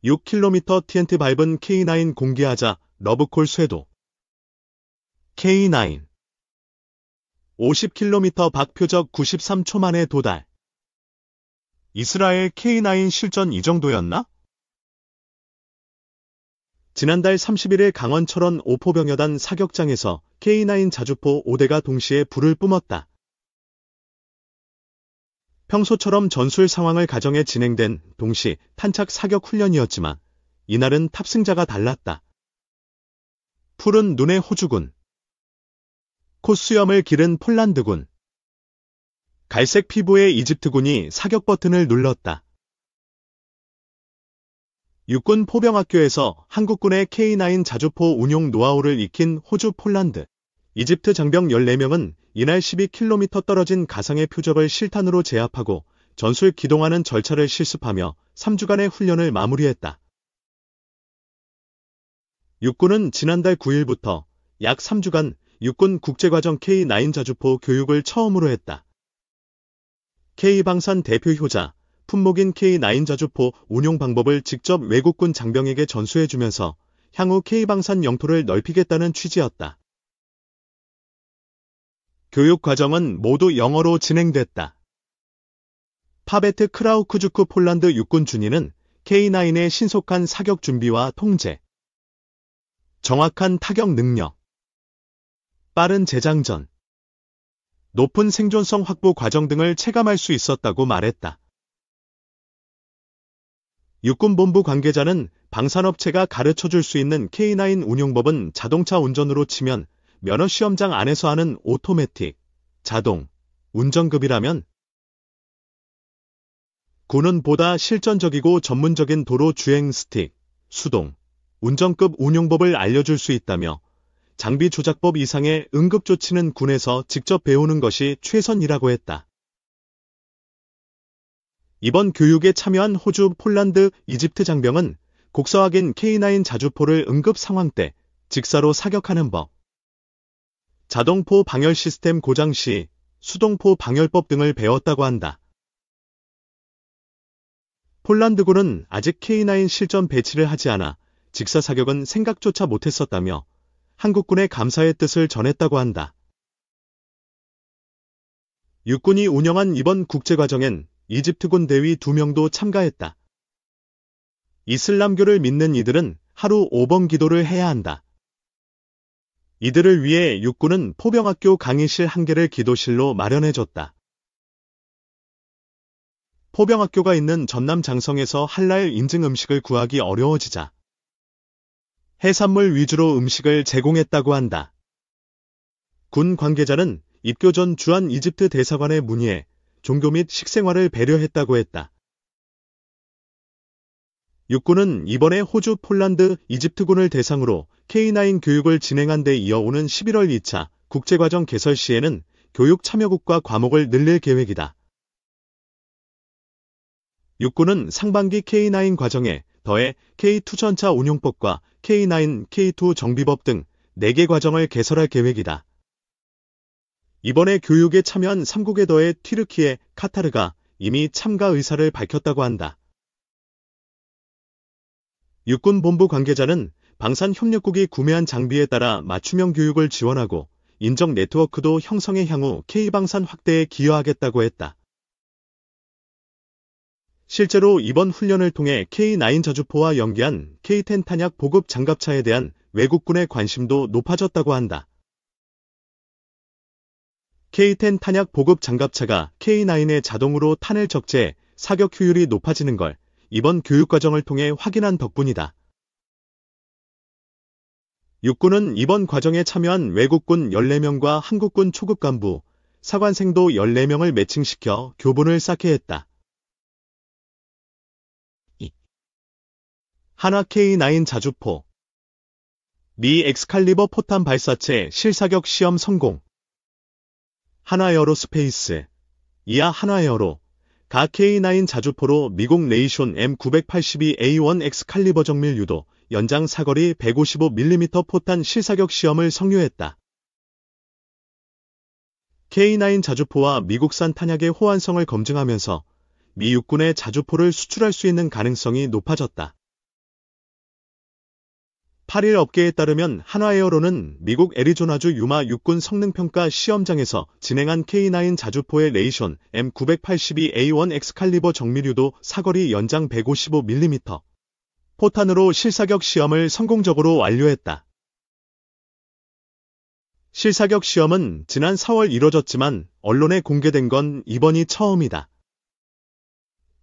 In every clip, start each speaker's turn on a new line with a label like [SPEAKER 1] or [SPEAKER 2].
[SPEAKER 1] 6km TNT 밟은 K9 공개하자 러브콜 쇄도. K9 50km 박표적 93초 만에 도달. 이스라엘 K9 실전 이 정도였나? 지난달 31일 강원 철원 오포병여단 사격장에서 K9 자주포 5대가 동시에 불을 뿜었다. 평소처럼 전술 상황을 가정해 진행된 동시 탄착 사격 훈련이었지만 이날은 탑승자가 달랐다. 푸른 눈의 호주군, 콧수염을 기른 폴란드군, 갈색 피부의 이집트군이 사격 버튼을 눌렀다. 육군 포병학교에서 한국군의 K9 자주포 운용 노하우를 익힌 호주, 폴란드, 이집트 장병 14명은 이날 12km 떨어진 가상의 표적을 실탄으로 제압하고 전술 기동하는 절차를 실습하며 3주간의 훈련을 마무리했다. 육군은 지난달 9일부터 약 3주간 육군 국제과정 K9 자주포 교육을 처음으로 했다. K방산 대표 효자, 품목인 K9 자주포 운용 방법을 직접 외국군 장병에게 전수해주면서 향후 K방산 영토를 넓히겠다는 취지였다. 교육 과정은 모두 영어로 진행됐다. 파베트 크라우크주크 폴란드 육군 준위는 K9의 신속한 사격 준비와 통제, 정확한 타격 능력, 빠른 재장전, 높은 생존성 확보 과정 등을 체감할 수 있었다고 말했다. 육군본부 관계자는 방산업체가 가르쳐줄 수 있는 K9 운용법은 자동차 운전으로 치면 면허시험장 안에서 하는 오토매틱, 자동, 운전급이라면 군은 보다 실전적이고 전문적인 도로 주행 스틱, 수동, 운전급 운용법을 알려줄 수 있다며 장비 조작법 이상의 응급조치는 군에서 직접 배우는 것이 최선이라고 했다. 이번 교육에 참여한 호주, 폴란드, 이집트 장병은 곡서확인 K9 자주포를 응급 상황 때 직사로 사격하는 법, 자동포 방열 시스템 고장 시 수동포 방열법 등을 배웠다고 한다. 폴란드군은 아직 K9 실전 배치를 하지 않아 직사 사격은 생각조차 못했었다며 한국군의 감사의 뜻을 전했다고 한다. 육군이 운영한 이번 국제과정엔 이집트군 대위 2명도 참가했다. 이슬람교를 믿는 이들은 하루 5번 기도를 해야 한다. 이들을 위해 육군은 포병학교 강의실 1개를 기도실로 마련해줬다. 포병학교가 있는 전남 장성에서 할랄 인증 음식을 구하기 어려워지자 해산물 위주로 음식을 제공했다고 한다. 군 관계자는 입교 전 주한 이집트 대사관에 문의해 종교 및 식생활을 배려했다고 했다. 육군은 이번에 호주, 폴란드, 이집트군을 대상으로 K9 교육을 진행한 데 이어 오는 11월 2차 국제과정 개설 시에는 교육 참여국과 과목을 늘릴 계획이다. 육군은 상반기 K9 과정에 더해 K2 전차 운용법과 K9, K2 정비법 등 4개 과정을 개설할 계획이다. 이번에 교육에 참여한 3국에 더해 튀르키예, 카타르가 이미 참가 의사를 밝혔다고 한다. 육군본부 관계자는 방산협력국이 구매한 장비에 따라 맞춤형 교육을 지원하고 인적 네트워크도 형성해 향후 K방산 확대에 기여하겠다고 했다. 실제로 이번 훈련을 통해 K9 자주포와 연계한 K10 탄약 보급 장갑차에 대한 외국군의 관심도 높아졌다고 한다. K10 탄약 보급 장갑차가 K9의 자동으로 탄을 적재해 사격 효율이 높아지는 걸 이번 교육과정을 통해 확인한 덕분이다. 육군은 이번 과정에 참여한 외국군 14명과 한국군 초급 간부, 사관생도 14명을 매칭시켜 교본을 쌓게 했다. 한화 K9 자주포, 미 엑스칼리버 포탄 발사체 실사격 시험 성공. 한화에어로스페이스, 이하 한화에어로, 가 K9 자주포로 미국 레이숀 M982A1 엑스칼리버 정밀 유도, 연장 사거리 155mm 포탄 실사격 시험을 성료했다. K9 자주포와 미국산 탄약의 호환성을 검증하면서 미 육군의 자주포를 수출할 수 있는 가능성이 높아졌다. 8일 업계에 따르면 한화에어로는 미국 애리조나주 유마 육군 성능평가 시험장에서 진행한 K9 자주포의 레이션 M982A1 엑스칼리버 정밀유도 사거리 연장 155mm 포탄으로 실사격 시험을 성공적으로 완료했다. 실사격 시험은 지난 4월 이뤄졌지만 언론에 공개된 건 이번이 처음이다.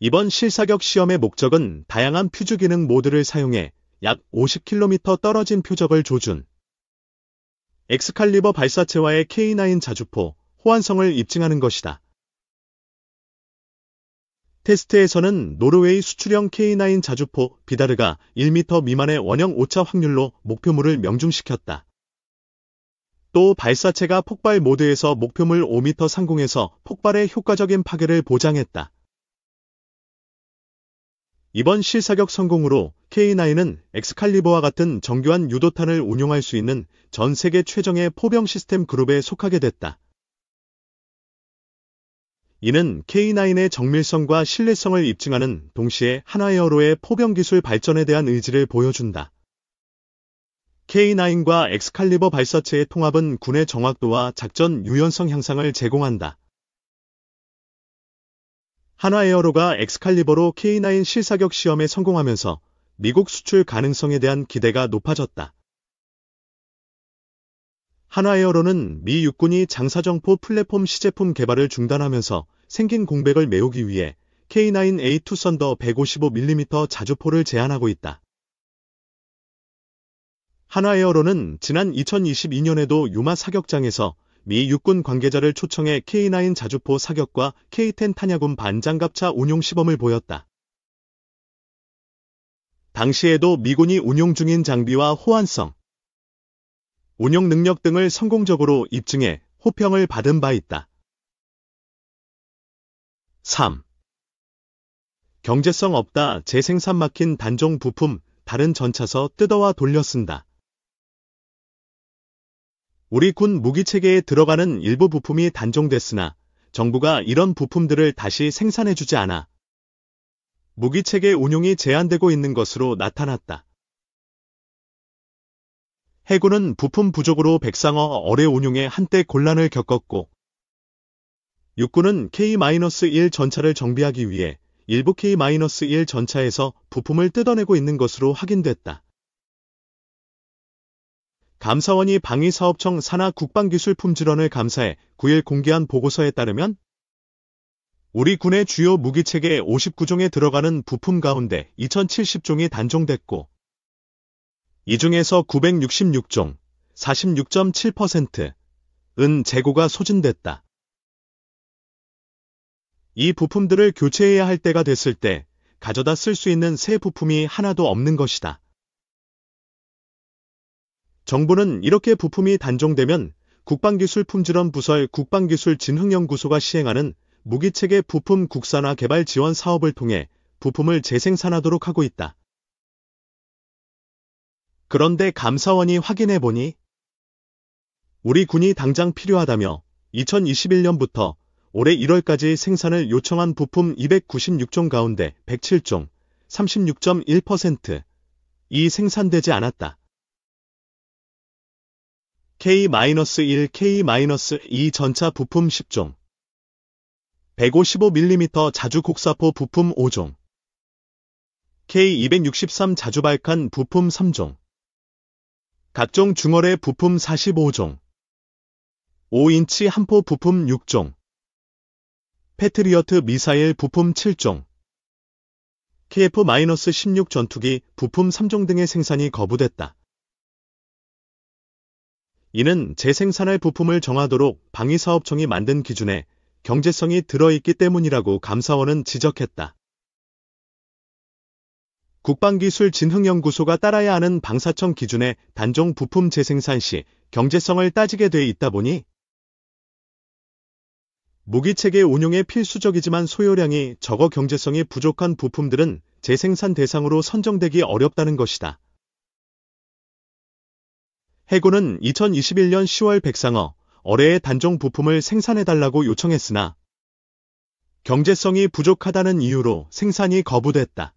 [SPEAKER 1] 이번 실사격 시험의 목적은 다양한 퓨즈 기능 모드를 사용해 약 50km 떨어진 표적을 조준. 엑스칼리버 발사체와의 K9 자주포, 호환성을 입증하는 것이다. 테스트에서는 노르웨이 수출형 K9 자주포 비다르가 1m 미만의 원형 오차 확률로 목표물을 명중시켰다. 또 발사체가 폭발 모드에서 목표물 5m 상공에서 폭발의 효과적인 파괴를 보장했다. 이번 실사격 성공으로 K9은 엑스칼리버와 같은 정교한 유도탄을 운용할 수 있는 전 세계 최정예 포병 시스템 그룹에 속하게 됐다. 이는 K9의 정밀성과 신뢰성을 입증하는 동시에 한화에어로의 포병 기술 발전에 대한 의지를 보여준다. K9과 엑스칼리버 발사체의 통합은 군의 정확도와 작전 유연성 향상을 제공한다. 한화에어로가 엑스칼리버로 K9 실사격 시험에 성공하면서 미국 수출 가능성에 대한 기대가 높아졌다. 한화에어로는 미 육군이 장사정포 플랫폼 시제품 개발을 중단하면서 생긴 공백을 메우기 위해 K9A2 썬더 155mm 자주포를 제안하고 있다. 한화에어로는 지난 2022년에도 유마 사격장에서 미 육군 관계자를 초청해 K9 자주포 사격과 K10 탄약군 반장갑차 운용 시범을 보였다. 당시에도 미군이 운용 중인 장비와 호환성, 운용 능력 등을 성공적으로 입증해 호평을 받은 바 있다. 3. 경제성 없다. 재생산 막힌 단종 부품, 다른 전차서 뜯어와 돌려 쓴다. 우리 군 무기체계에 들어가는 일부 부품이 단종됐으나 정부가 이런 부품들을 다시 생산해주지 않아 무기체계 운용이 제한되고 있는 것으로 나타났다. 해군은 부품 부족으로 백상어 어뢰 운용에 한때 곤란을 겪었고 육군은 K-1 전차를 정비하기 위해 일부 K-1 전차에서 부품을 뜯어내고 있는 것으로 확인됐다. 감사원이 방위사업청 산하 국방기술품질원을 감사해 9일 공개한 보고서에 따르면 우리 군의 주요 무기체계 59종에 들어가는 부품 가운데 2070종이 단종됐고 이 중에서 966종, 46.7%은 재고가 소진됐다. 이 부품들을 교체해야 할 때가 됐을 때 가져다 쓸 수 있는 새 부품이 하나도 없는 것이다. 정부는 이렇게 부품이 단종되면 국방기술품질원 부설 국방기술진흥연구소가 시행하는 무기체계 부품 국산화 개발 지원 사업을 통해 부품을 재생산하도록 하고 있다. 그런데 감사원이 확인해보니 우리 군이 당장 필요하다며 2021년부터 올해 1월까지 생산을 요청한 부품 296종 가운데 107종, 36.1%이 생산되지 않았다. K-1, K-2 전차 부품 10종, 155mm 자주 곡사포 부품 5종, K-263 자주발칸 부품 3종, 각종 중어뢰 부품 45종, 5인치 함포 부품 6종, 패트리어트 미사일 부품 7종, KF-16 전투기 부품 3종 등의 생산이 거부됐다. 이는 재생산할 부품을 정하도록 방위사업청이 만든 기준에 경제성이 들어있기 때문이라고 감사원은 지적했다. 국방기술진흥연구소가 따라야 하는 방사청 기준의 단종 부품 재생산 시 경제성을 따지게 돼 있다 보니 무기체계 운용에 필수적이지만 소요량이 적어 경제성이 부족한 부품들은 재생산 대상으로 선정되기 어렵다는 것이다. 해군은 2021년 10월 백상어 어뢰의 단종 부품을 생산해달라고 요청했으나 경제성이 부족하다는 이유로 생산이 거부됐다.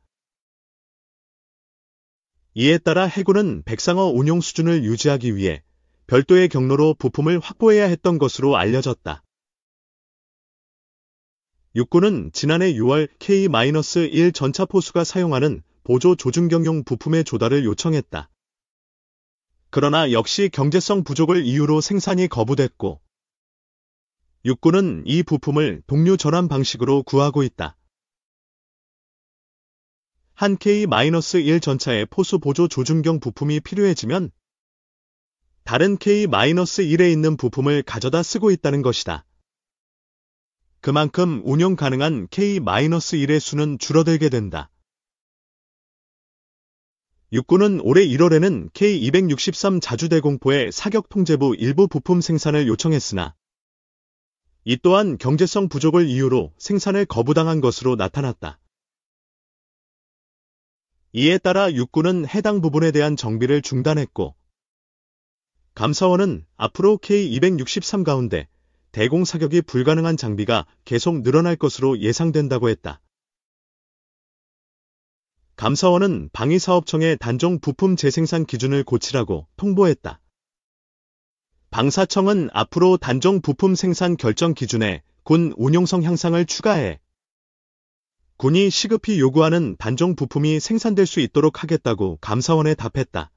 [SPEAKER 1] 이에 따라 해군은 백상어 운용 수준을 유지하기 위해 별도의 경로로 부품을 확보해야 했던 것으로 알려졌다. 육군은 지난해 6월 K-1 전차 포수가 사용하는 보조 조준경용 부품의 조달을 요청했다. 그러나 역시 경제성 부족을 이유로 생산이 거부됐고, 육군은 이 부품을 동류 전환 방식으로 구하고 있다. 한 K-1 전차에 포수 보조 조준경 부품이 필요해지면 다른 K-1에 있는 부품을 가져다 쓰고 있다는 것이다. 그만큼 운용 가능한 K-1의 수는 줄어들게 된다. 육군은 올해 1월에는 K-263 자주대공포의 사격통제부 일부 부품 생산을 요청했으나 이 또한 경제성 부족을 이유로 생산을 거부당한 것으로 나타났다. 이에 따라 육군은 해당 부분에 대한 정비를 중단했고, 감사원은 앞으로 K-263 가운데 대공 사격이 불가능한 장비가 계속 늘어날 것으로 예상된다고 했다. 감사원은 방위사업청에 단종 부품 재생산 기준을 고치라고 통보했다. 방사청은 앞으로 단종 부품 생산 결정 기준에 군 운용성 향상을 추가해 군이 시급히 요구하는 단종 부품이 생산될 수 있도록 하겠다고 감사원에 답했다.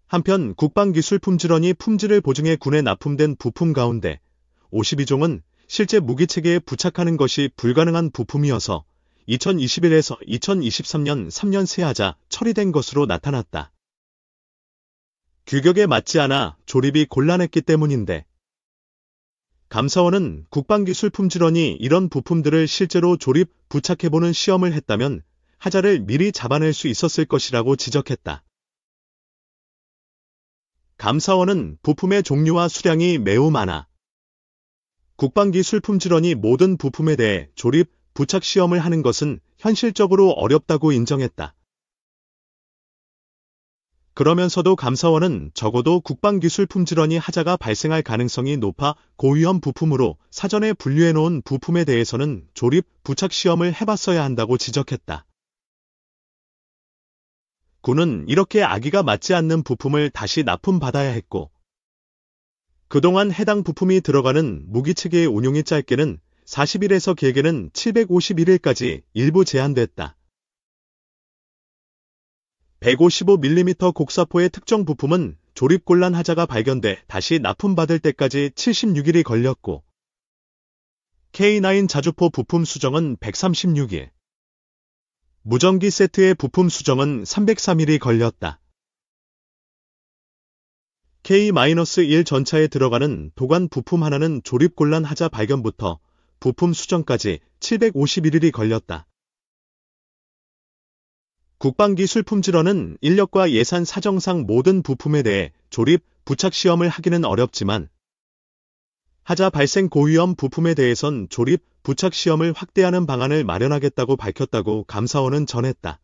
[SPEAKER 1] 한편 국방기술품질원이 품질을 보증해 군에 납품된 부품 가운데 52종은 실제 무기체계에 부착하는 것이 불가능한 부품이어서 2021에서 2023년 3년 새하자 처리된 것으로 나타났다. 규격에 맞지 않아 조립이 곤란했기 때문인데, 감사원은 국방기술품질원이 이런 부품들을 실제로 조립, 부착해보는 시험을 했다면 하자를 미리 잡아낼 수 있었을 것이라고 지적했다. 감사원은 부품의 종류와 수량이 매우 많아 국방기술품질원이 모든 부품에 대해 조립, 부착 시험을 하는 것은 현실적으로 어렵다고 인정했다. 그러면서도 감사원은 적어도 국방기술품질원이 하자가 발생할 가능성이 높아 고위험 부품으로 사전에 분류해놓은 부품에 대해서는 조립, 부착 시험을 해봤어야 한다고 지적했다. 군은 이렇게 아기가 맞지 않는 부품을 다시 납품받아야 했고, 그동안 해당 부품이 들어가는 무기체계의 운용이 짧게는 40일에서 길게는 751일까지 일부 제한됐다. 155mm 곡사포의 특정 부품은 조립곤란 하자가 발견돼 다시 납품받을 때까지 76일이 걸렸고, K9 자주포 부품 수정은 136일, 무전기 세트의 부품 수정은 303일이 걸렸다. K-1 전차에 들어가는 도관 부품 하나는 조립곤란 하자 발견부터 부품 수정까지 751일이 걸렸다. 국방기술품질원은 인력과 예산 사정상 모든 부품에 대해 조립, 부착 시험을 하기는 어렵지만 하자 발생 고위험 부품에 대해선 조립, 부착 시험을 확대하는 방안을 마련하겠다고 밝혔다고 감사원은 전했다.